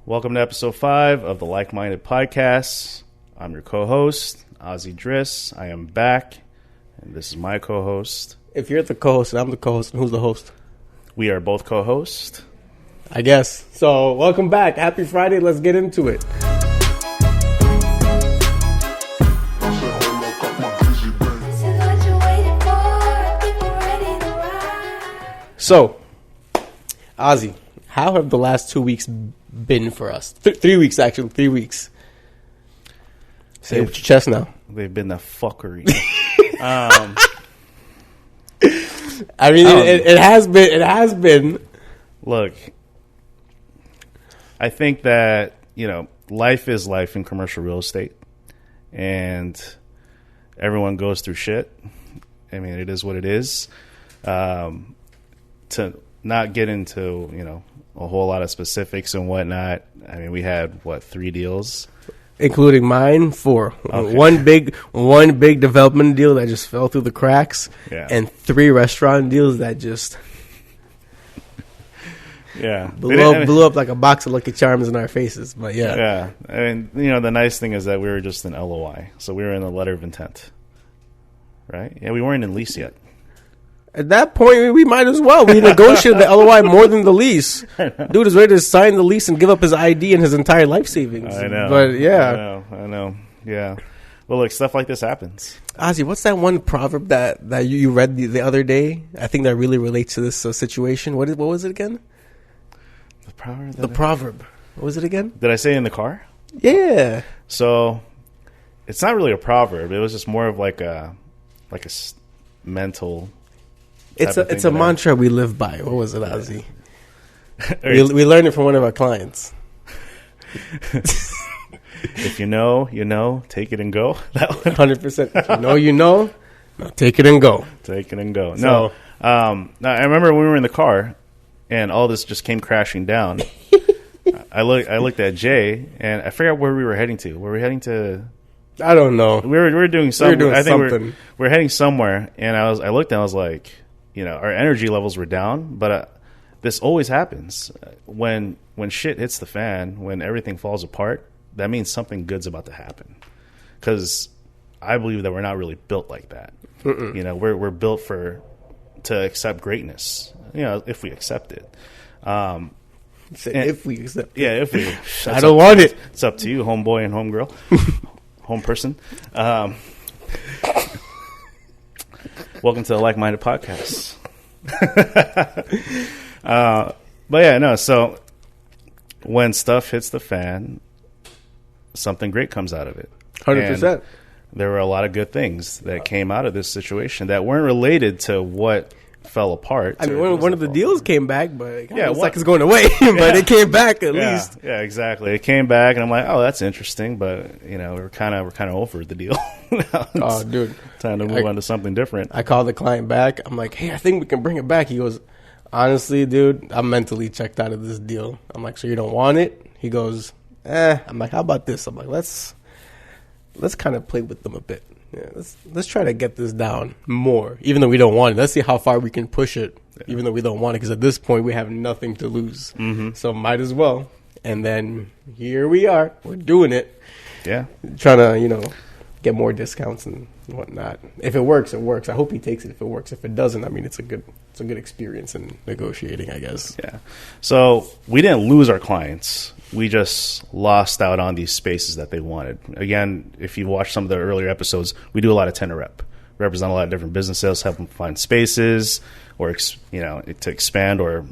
Welcome to episode 5 of the Lykeminded Podcast. I'm your co-host, Ozzy Dris. I am back, and this is my co-host. If you're the co-host and I'm the co-host, who's the host? We are both co-hosts. I guess. So, welcome back. Happy Friday. Let's get into it. So, Ozzy, how have the last 2 weeks been for us? 3 weeks, actually. 3 weeks. Say it with your chest now. They've been the fuckery. I mean, it has been. It has been. Look, I think that, life is life in commercial real estate. And everyone goes through shit. I mean, it is what it is. To not get into, a whole lot of specifics and whatnot. I mean, we had, 3 deals? Including mine, 4. Okay. One big development deal that just fell through the cracks. Yeah. And 3 restaurant deals that just blew up like a box of Lucky Charms in our faces. But yeah. Yeah. I mean, the nice thing is that we were just in LOI. So we were in the letter of intent. Right? Yeah, we weren't in lease yet. At that point, we might as well. We negotiated the LOI more than the lease. Dude is ready to sign the lease and give up his ID and his entire life savings. I know. But yeah. I know. Yeah. Well, look, stuff like this happens. Ozzy, what's that one proverb that you read the other day? I think that really relates to this situation. What was it again? The proverb. What was it again? Did I say in the car? Yeah. So, it's not really a proverb. It was just more of like a mental. It's a mantra we live by. What was it, Ozzy? We learned it from one of our clients. If you know, take it and go. That 100%. If you know, now take it and go. Take it and go. So, no, I remember when we were in the car, and all this just came crashing down. I looked at Jay, and I forgot where we were heading to. Were we heading to? I don't know. We were doing something. I think something. we're heading somewhere, and I looked and I was like, our energy levels were down, but this always happens when shit hits the fan, when everything falls apart. That means something good's about to happen, because I believe that we're not really built like that. We're built to accept greatness. If we accept it. If we accept it. Yeah, if we. I don't want it. It's up to you, homeboy and homegirl, home person. Welcome to the Like-Minded Podcast. But yeah, no, so when stuff hits the fan, something great comes out of it. 100%. There were a lot of good things that came out of this situation that weren't related to what fell apart. I mean, one of the deals came back, but it looks like it's going away. But it came back at least. Yeah, exactly. It came back, and I'm like, oh, that's interesting. But we're kind of over the deal. Oh, dude, time to move on to something different. I called the client back. I'm like, hey, I think we can bring it back. He goes, honestly, dude, I'm mentally checked out of this deal. I'm like, so you don't want it? He goes, I'm like, how about this? I'm like, let's kind of play with them a bit. Yeah, let's try to get this down more, even though we don't want it. Let's see how far we can push it, even though we don't want it, because at this point we have nothing to lose. Mm-hmm. So might as well. And then here we are. We're doing it. Yeah. Trying to, get more discounts and whatnot. If it works, it works. I hope he takes it if it works. If it doesn't, I mean, it's a good experience in negotiating, I guess. Yeah. So we didn't lose our clients. We just lost out on these spaces that they wanted. Again, if you watch some of the earlier episodes, we do a lot of tenant rep. Represent a lot of different businesses, help them find spaces, or to expand, or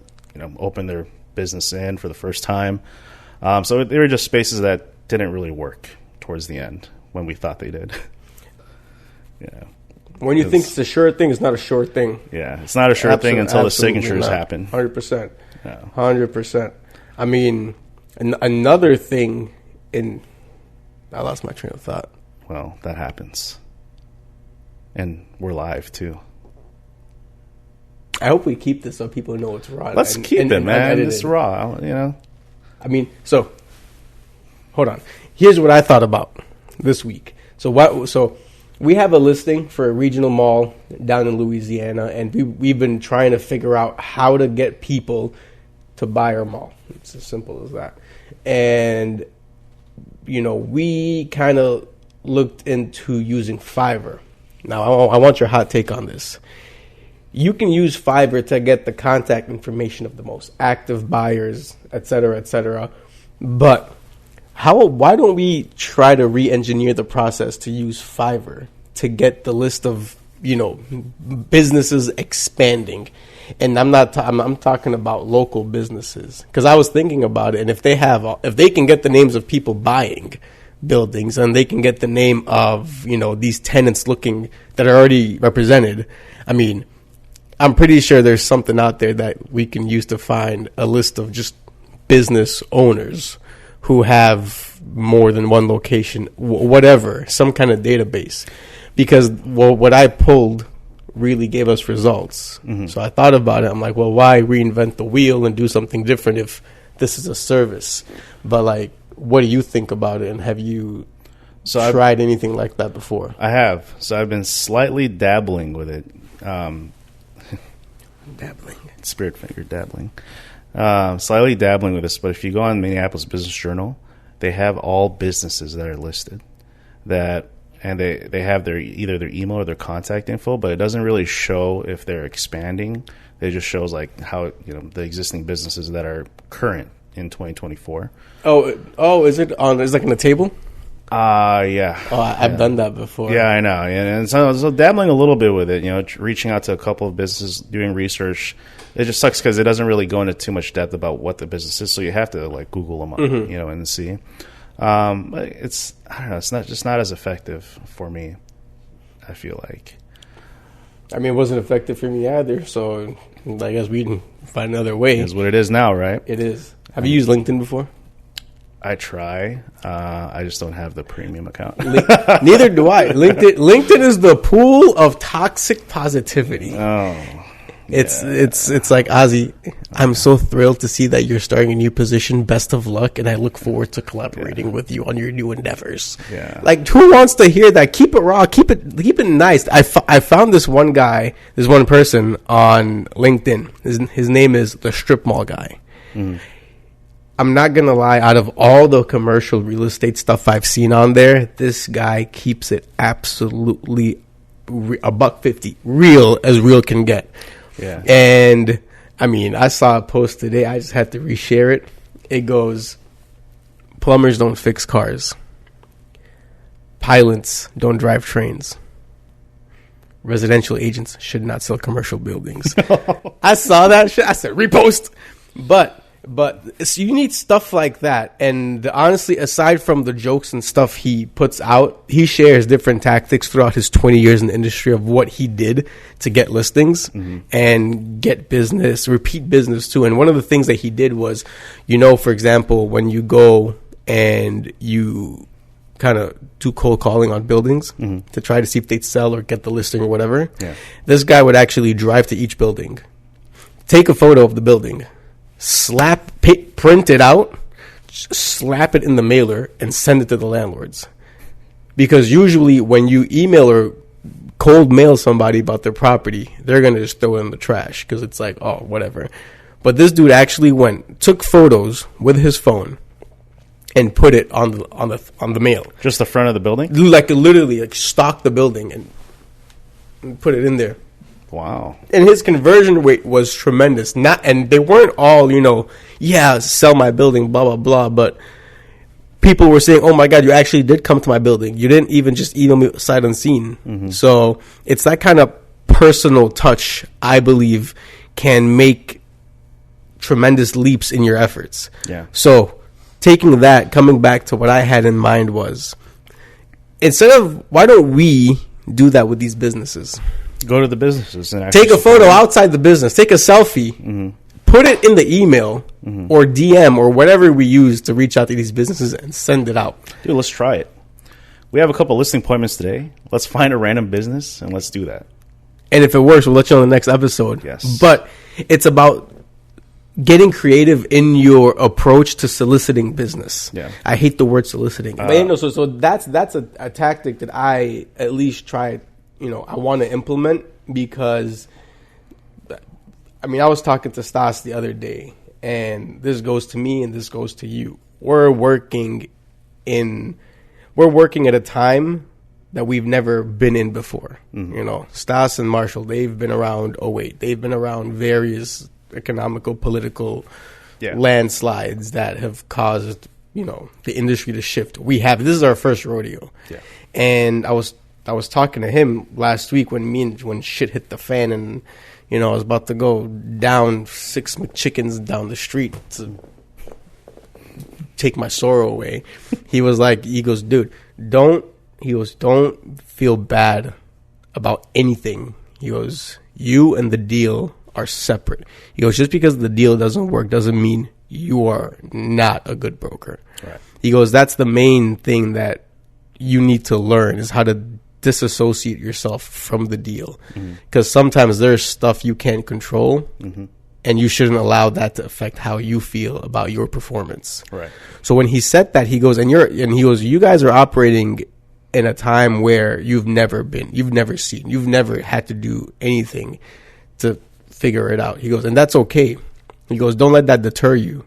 open their business in for the first time. So they were just spaces that didn't really work towards the end when we thought they did. When you think it's a sure thing, it's not a sure thing. Yeah, it's not a sure thing until the signatures happen. 100%. 100%. I mean, another thing I lost my train of thought. Well, that happens. And we're live, too. I hope we keep this so people know it's raw. Let's keep it, man. It's raw, I mean, so, hold on. Here's what I thought about this week. So we have a listing for a regional mall down in Louisiana, and we've been trying to figure out how to get people to buy our mall. It's as simple as that. And, we kind of looked into using Fiverr. Now, I want your hot take on this. You can use Fiverr to get the contact information of the most active buyers, et cetera, but why don't we try to re-engineer the process to use Fiverr to get the list of, businesses expanding? And I'm talking about local businesses, because I was thinking about it. And if they can get the names of people buying buildings, and they can get the name of, these tenants that are already represented, I mean, I'm pretty sure there's something out there that we can use to find a list of just business owners who have more than one location, whatever, some kind of database. Because what I pulled really gave us results. Mm-hmm. So I thought about it. I'm like, well, why reinvent the wheel and do something different if this is a service? But, like, what do you think about it? And have you tried anything like that before? I have. So I've been slightly dabbling with it. Dabbling. Spirit finger dabbling. Slightly dabbling with this, but if you go on Minneapolis Business Journal, they have all businesses that are listed, and they have either their email or their contact info, but it doesn't really show if they're expanding. It just shows like how the existing businesses that are current in 2024. Oh, is it on? Is it like in a table? Yeah. Oh, I've done that before. Yeah, I know. And so dabbling a little bit with it, reaching out to a couple of businesses, doing research. It just sucks because it doesn't really go into too much depth about what the business is, so you have to like Google them up, and see. But it's, I don't know, it's not as effective for me, I feel like. I mean, it wasn't effective for me either, so I guess we can find another way. It's what it is now, right? It is. Have you used LinkedIn before? I try. I just don't have the premium account. Neither do I. LinkedIn is the pool of toxic positivity. Oh. It's like, Ozzy, I'm so thrilled to see that you're starting a new position. Best of luck, and I look forward to collaborating with you on your new endeavors. Yeah. Like, who wants to hear that? Keep it raw. Keep it nice. I found this one person on LinkedIn. His name is the Strip Mall Guy. Mm. I'm not going to lie, out of all the commercial real estate stuff I've seen on there, this guy keeps it absolutely $150, real as real can get. Yeah. And, I mean, I saw a post today. I just had to reshare it. It goes, plumbers don't fix cars. Pilots don't drive trains. Residential agents should not sell commercial buildings. I saw that shit. I said, repost. But you need stuff like that. And honestly, aside from the jokes and stuff he puts out, he shares different tactics throughout his 20 years in the industry of what he did to get listings and get business, repeat business too. And one of the things that he did was, for example, when you go and you kind of do cold calling on buildings to try to see if they'd sell or get the listing or whatever, this guy would actually drive to each building, take a photo of the building, print it out, slap it in the mailer, and send it to the landlords. Because usually when you email or cold mail somebody about their property, they're going to just throw it in the trash because it's like, oh, whatever. But this dude actually took photos with his phone and put it on the mail. Just the front of the building? Like literally stock the building and put it in there. Wow. And his conversion rate was tremendous. And they weren't all, sell my building, blah, blah, blah. But people were saying, oh, my God, you actually did come to my building. You didn't even just email me sight unseen. Mm-hmm. So it's that kind of personal touch, I believe, can make tremendous leaps in your efforts. Yeah. So taking that, coming back to what I had in mind was, why don't we do that with these businesses? Go to the businesses and take a photo outside the business. Take a selfie. Put it in the email or DM or whatever we use to reach out to these businesses and send it out. Dude, let's try it. We have a couple listing appointments today. Let's find a random business and let's do that. And if it works, we'll let you on the next episode. Yes. But it's about getting creative in your approach to soliciting business. Yeah. I hate the word soliciting. But, so that's a tactic that I at least tried. I want to implement because, I was talking to Stas the other day, and this goes to me and this goes to you. we're working at a time that we've never been in before. You know, Stas and Marshall, they've been around '08. They've been around various economical, political landslides that have caused, you know, the industry to shift. This is our first rodeo. Yeah. And I was talking to him last week when shit hit the fan, and, you know, I was about to go down 6 McChickens down the street to take my sorrow away. He goes, dude, don't feel bad about anything. He goes, you and the deal are separate. He goes, just because the deal doesn't work doesn't mean you are not a good broker. Right. He goes, that's the main thing that you need to learn, is how to disassociate yourself from the deal. Because sometimes there's stuff you can't control, and you shouldn't allow that to affect how you feel about your performance. Right. So when he said that, he goes, you guys are operating in a time where you've never had to do anything to figure it out. He goes, and that's okay. He goes, don't let that deter you.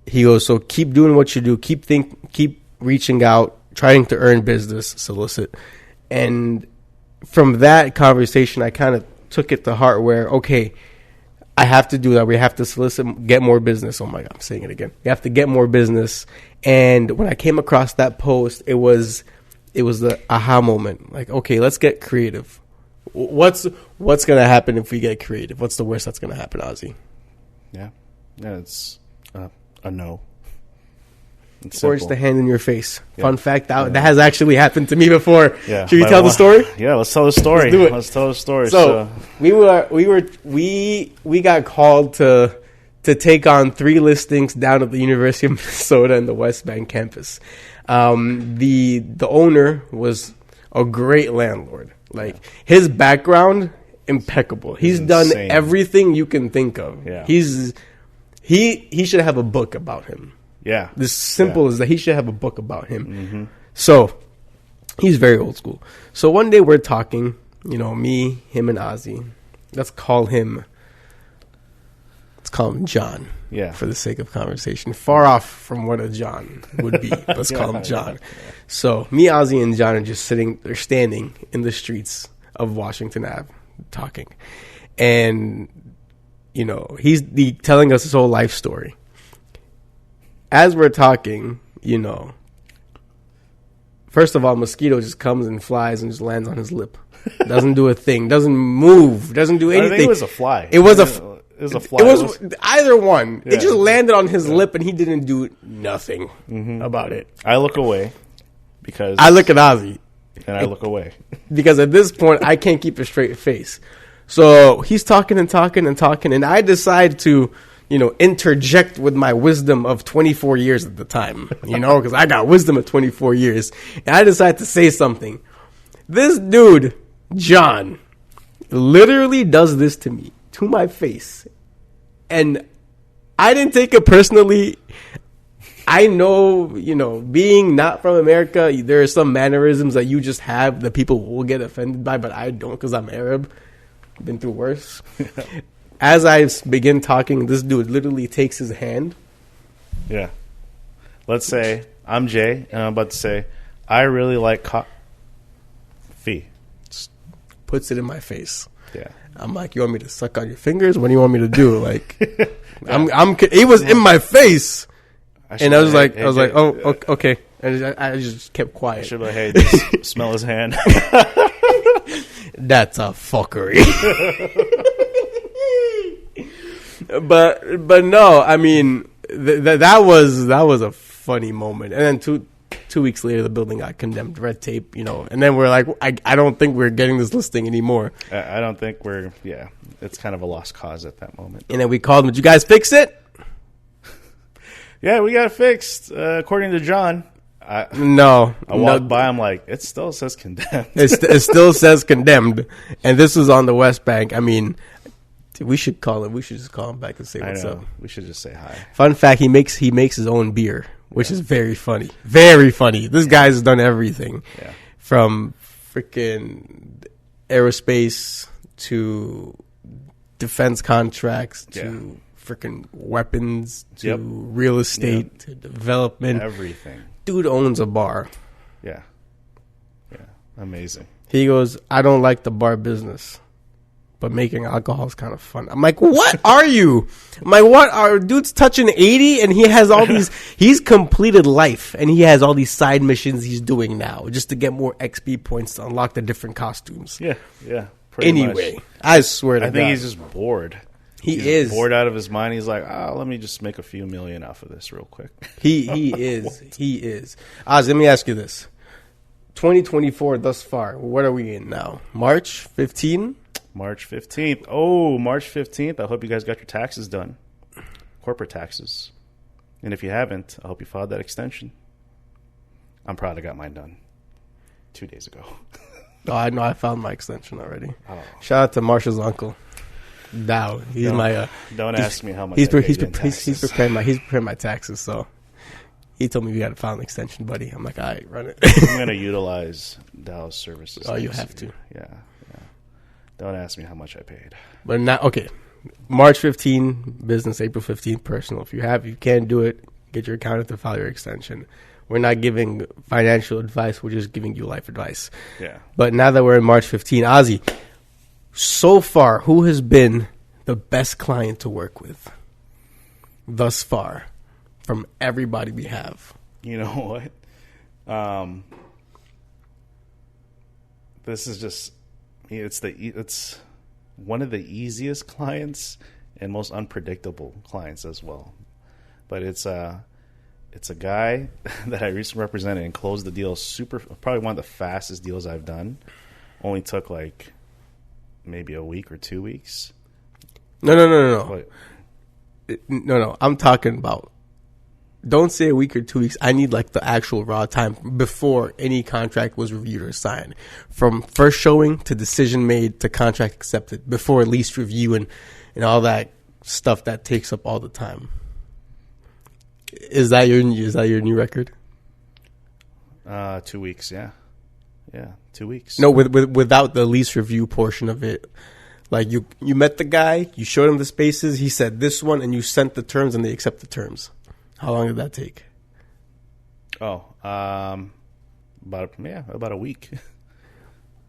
He goes, so keep doing what you do. Keep reaching out, trying to earn business, solicit. And from that conversation, I kind of took it to heart where, okay, I have to do that. We have to solicit, get more business. Oh my God, I'm saying it again. We have to get more business. And when I came across that post, it was the aha moment. Like, okay, let's get creative. What's going to happen if we get creative? What's the worst that's going to happen, Ozzy? Yeah, it's a no. Or just a hand in your face. Yeah. Fun fact, that has actually happened to me before. Yeah. Should we tell the story? Yeah, let's tell the story. Let's tell the story. So we got called to take on 3 listings down at the University of Minnesota in the West Bank campus. The owner was a great landlord. Like, his background, impeccable. He's done everything you can think of. Yeah. He should have a book about him. Yeah. As simple as that. He should have a book about him. So he's very old school. So one day we're talking, you know, me, him, and Ozzy. Let's call him John. Yeah. For the sake of conversation. Far off from what a John would be. Let's call him John. Yeah. So me, Ozzy, and John are standing in the streets of Washington Ave talking. And, you know, he's telling us his whole life story. As we're talking, you know, first of all, mosquito just comes and flies and just lands on his lip. Doesn't do a thing. Doesn't move. Doesn't do anything. I think it was a fly. It was a fly. It was either one. Yeah. It just landed on his lip, and he didn't do nothing about it. I look away because I look at Ozzy, and I look away because at this point I can't keep a straight face. So he's talking and talking and talking, and I decide to, you know, interject with my wisdom of 24 years at the time, you know, because I got wisdom of 24 years, and I decide to say something. This dude, John, literally does this to me, to my face, and I didn't take it personally. I know, you know, being not from America, there are some mannerisms that you just have that people will get offended by, but I don't because I'm Arab. Been through worse. As I begin talking, this dude literally takes his hand. Yeah. Let's say I'm Jay, and I'm about to say, I really like coffee. Just puts it in my face. Yeah. I'm like, you want me to suck on your fingers? What do you want me to do? Like, it was in my face. And I was like, oh, okay. And I just kept quiet. I should be like, hey, just smell his hand. That's a fuckery. But no, I mean, that was a funny moment. And then two weeks later, the building got condemned, red tape, you know. And then we're like, I don't think we're getting this listing anymore. I don't think it's kind of a lost cause at that moment. And then we called them, did you guys fix it? Yeah, we got it fixed, according to John. I walked by, I'm like, it still says condemned. It still says condemned. And this was on the West Bank. I mean, we should call him. We should just call him back and say what's up. We should just say hi. Fun fact, he makes his own beer, which is very funny. Very funny. This guy's done everything. Yeah. From freaking aerospace to defense contracts to freaking weapons to real estate to development. Everything. Dude owns a bar. Yeah. Amazing. He goes, I don't like the bar business, but making alcohol is kind of fun. I'm like, what are you? I'm like, what are dude's touching 80 and he has all these, he's completed life and he has all these side missions he's doing now just to get more XP points to unlock the different costumes. Yeah. Anyway, much. I swear to God. I think he's just bored. He's is bored out of his mind. He's like, let me just make a few million off of this real quick. He is. Oz, let me ask you this. 2024 thus far, what are we in now? March 15? March 15th. Oh, March 15th. I hope you guys got your taxes done. Corporate taxes. And if you haven't, I hope you filed that extension. I'm proud I got mine done 2 days ago. Oh, I know. I found my extension already. Oh. Shout out to Marshall's uncle. Dow. He's my. Don't ask me how much. He's preparing my taxes. So he told me we got to file an extension, buddy. I'm like, all right, run it. I'm gonna utilize Dow's services. Oh, you have to. Yeah. Don't ask me how much I paid. But now, okay. March 15, business. April 15, personal. If you can't do it, get your accountant to file your extension. We're not giving financial advice. We're just giving you life advice. Yeah. But now that we're in March 15, Ozzy, so far, who has been the best client to work with thus far from everybody we have? You know what? This is just, it's one of the easiest clients and most unpredictable clients as well. But it's a guy that I recently represented and closed the deal probably one of the fastest deals I've done. Only took like maybe a week or 2 weeks. No. No. I'm talking about, don't say a week or 2 weeks. I need like the actual raw time before any contract was reviewed or signed. From first showing to decision made to contract accepted, before lease review and all that stuff that takes up all the time. Is that your new record? 2 weeks, yeah. Yeah, 2 weeks. No, without the lease review portion of it. Like you met the guy, you showed him the spaces, he said this one, and you sent the terms and they accept the terms. How long did that take? Oh, about a week.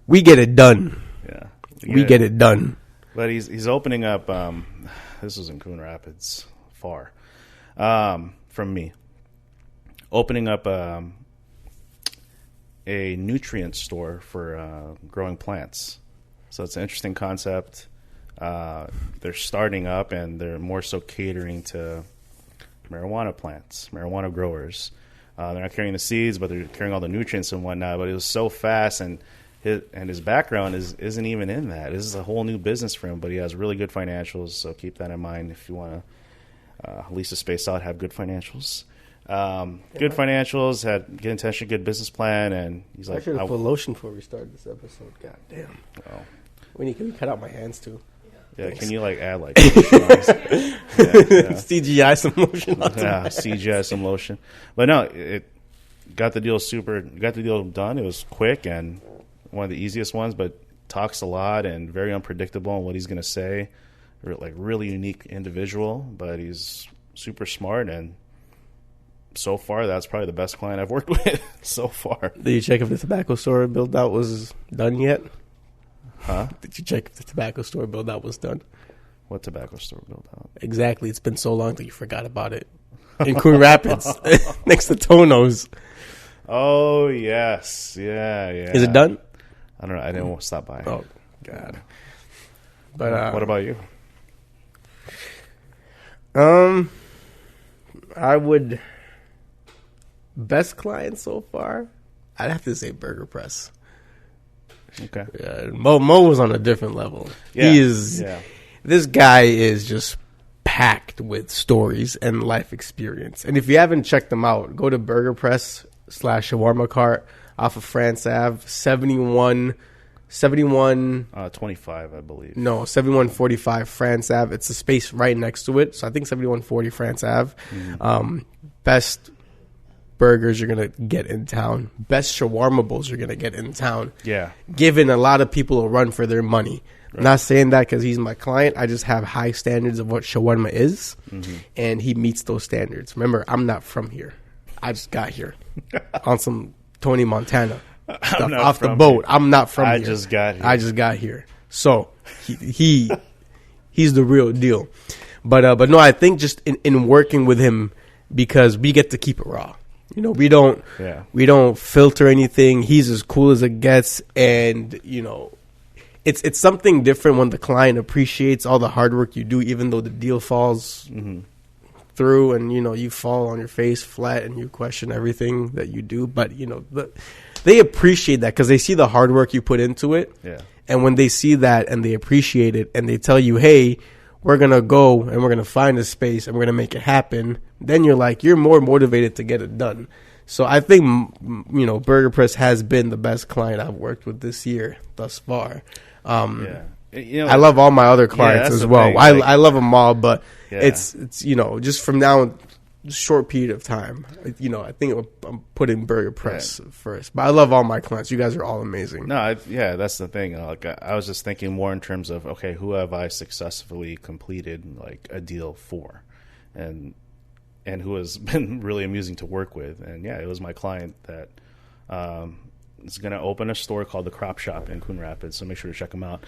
We get it done. Yeah. We get it done. But he's opening up, this was in Coon Rapids, far from me. Opening up a nutrient store for growing plants. So it's an interesting concept. They're starting up and they're more so catering to marijuana plants, marijuana growers. They're not carrying the seeds, but they're carrying all the nutrients and whatnot. But it was so fast, and his background isn't even in that. This is a whole new business for him, but he has really good financials. So keep that in mind if you want to lease a space out, have good financials. Good financials, had good intention, good business plan, and he's like, I should have put lotion before we started this episode. God damn. Oh. Can we cut out my hands too? Yeah, thanks. can you like add like CGI some lotion? Yeah, CGI some lotion. But no, it got the deal done. It was quick and one of the easiest ones, but talks a lot and very unpredictable on what he's going to say. Like really unique individual, but he's super smart, and so far that's probably the best client I've worked with so far. Did you check if the tobacco store build out was done yet? Huh? Did you check if the tobacco store build out was done? What tobacco store build out? Exactly. It's been so long that you forgot about it. In Coon Rapids, next to Tono's. Oh yes, yeah. Is it done? I don't know. I didn't stop by. Oh God. But what about you? I would best client so far. I'd have to say Burger Press. Okay. Mo was on a different level. Yeah. He is. Yeah. This guy is just packed with stories and life experience. And if you haven't checked them out, go to Burger Press / Shawarma Cart off of France Ave, 71. 25, I believe. No, 7145 France Ave. It's a space right next to it. So I think 7140 France Ave. Mm-hmm. Best burgers you're going to get in town. Best shawarma bowls you're going to get in town. Yeah. Giving a lot of people a run for their money. I'm not saying that because he's my client. I just have high standards of what shawarma is, and he meets those standards. Remember, I'm not from here. I just got here on some Tony Montana stuff off the boat. I'm not from here. I just got here. So he's the real deal. But no, I think just in working with him, because we get to keep it raw. You know, we don't filter anything. He's as cool as it gets, and you know, it's something different when the client appreciates all the hard work you do, even though the deal falls through, and you know, you fall on your face flat and you question everything that you do. But you know, they appreciate that because they see the hard work you put into it. Yeah. And when they see that and they appreciate it, and they tell you, hey, we're going to go and we're going to find a space and we're going to make it happen, then you're more motivated to get it done. So I think, you know, Burger Press has been the best client I've worked with this year thus far. You know, I love all my other clients as well. I love them all, but it's you know, just from now short period of time, you know, I think I'm putting Burger Press first. But I love all my clients. You guys are all amazing. No, that's the thing. Like, I was just thinking more in terms of, okay, who have I successfully completed like a deal for, and who has been really amusing to work with. And it was my client that is going to open a store called The Crop Shop in Coon Rapids. So make sure to check them out.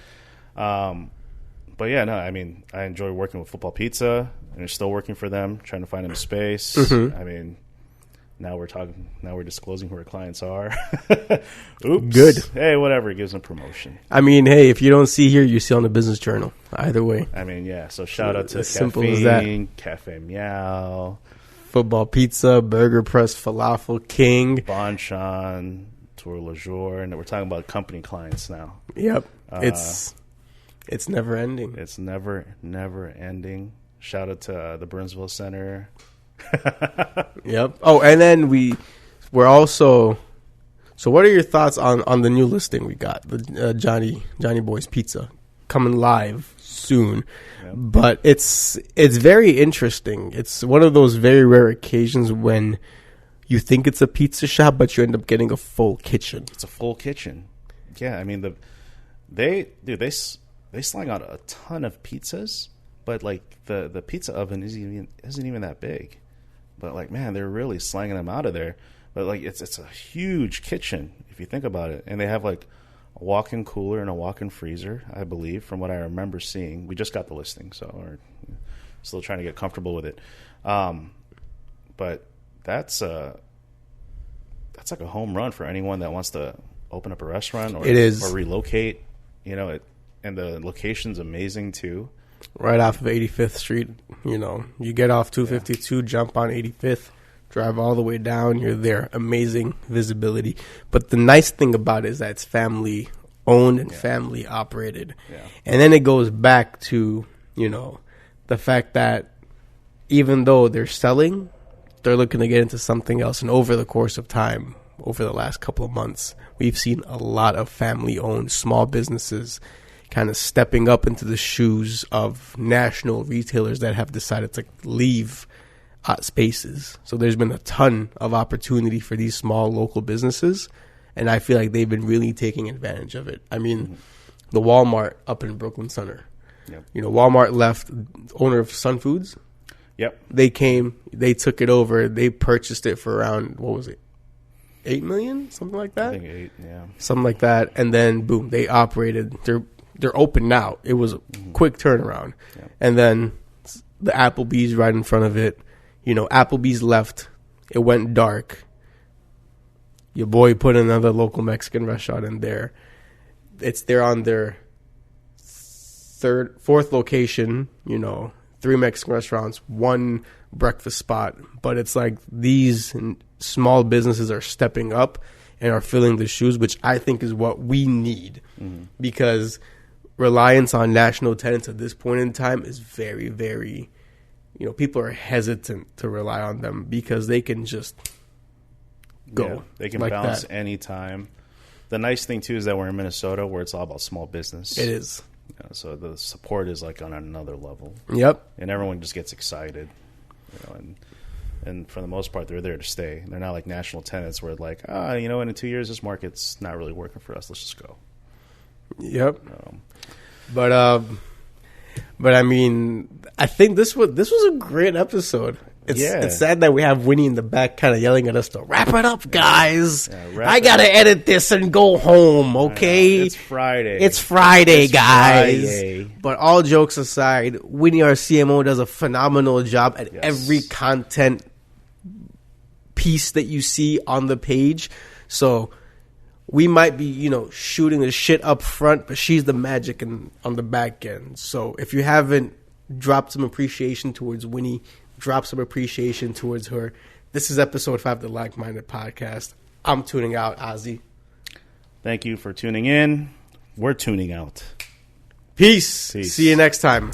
But I mean, I enjoy working with Football Pizza, and we're still working for them, trying to find them a space. I mean, now we're disclosing who our clients are. Oops. Good. Hey, whatever. It gives them promotion. I mean, hey, if you don't see here, you see on the Business Journal. Either way. I mean, so shout out to simple as that. Cafe Meow, Football Pizza, Burger Press, Falafel King, Bonchon, Tour Le Jour, and we're talking about company clients now. Yep. It's never ending. It's never ending. Shout out to the Burnsville Center. Yep. Oh, and then we're also. So, what are your thoughts on the new listing we got? The Johnny Boy's Pizza coming live soon, but it's very interesting. It's one of those very rare occasions when you think it's a pizza shop, but you end up getting a full kitchen. It's a full kitchen. Yeah, I mean they slang out a ton of pizzas, but like the pizza oven isn't even that big. But like, man, they're really slanging them out of there. But like, it's a huge kitchen if you think about it, and they have like a walk-in cooler and a walk-in freezer, I believe, from what I remember seeing. We just got the listing, so we're still trying to get comfortable with it. But that's like a home run for anyone that wants to open up a restaurant or relocate. You know, and the location's amazing too. Right off of 85th Street, you know, you get off 252, jump on 85th, drive all the way down, you're there. Amazing visibility. But the nice thing about it is that it's family owned and family operated. Yeah. And then it goes back to, you know, the fact that even though they're selling, they're looking to get into something else. And over the course of time, over the last couple of months, we've seen a lot of family owned small businesses kind of stepping up into the shoes of national retailers that have decided to leave spaces. So there's been a ton of opportunity for these small local businesses, and I feel like they've been really taking advantage of it. I mean, the Walmart up in Brooklyn Center. Yep. You know, Walmart left, owner of Sun Foods. Yep. They came, they took it over, they purchased it for around, what was it, $8 million? Something like that? I think 8, yeah. Something like that. And then, boom, they operated. They're open now. It was a quick turnaround. Yeah. And then the Applebee's right in front of it. You know, Applebee's left. It went dark. Your boy put another local Mexican restaurant in there. They're on their fourth location, you know, 3 Mexican restaurants, 1 breakfast spot. But it's like these small businesses are stepping up and are filling the shoes, which I think is what we need. Because reliance on national tenants at this point in time is very, very, you know, people are hesitant to rely on them because they can just go. Yeah, they can like bounce that. Anytime. The nice thing, too, is that we're in Minnesota where it's all about small business. It is. So the support is like on another level. Yep. And everyone just gets excited. You know, and for the most part, they're there to stay. They're not like national tenants where like, you know, in 2 years, this market's not really working for us. Let's just go. Yep. But I mean, I think this was a great episode. It's sad that we have Winnie in the back kind of yelling at us to wrap it up, guys. I gotta edit this and go home, okay? It's Friday. It's Friday, guys. But all jokes aside, Winnie, our CMO, does a phenomenal job at every content piece that you see on the page. So we might be, shooting the shit up front, but she's the magic on the back end. So if you haven't dropped some appreciation towards Winnie, drop some appreciation towards her. This is episode 5 of the Lykeminded Podcast. I'm tuning out, Ozzy. Thank you for tuning in. We're tuning out. Peace. See you next time.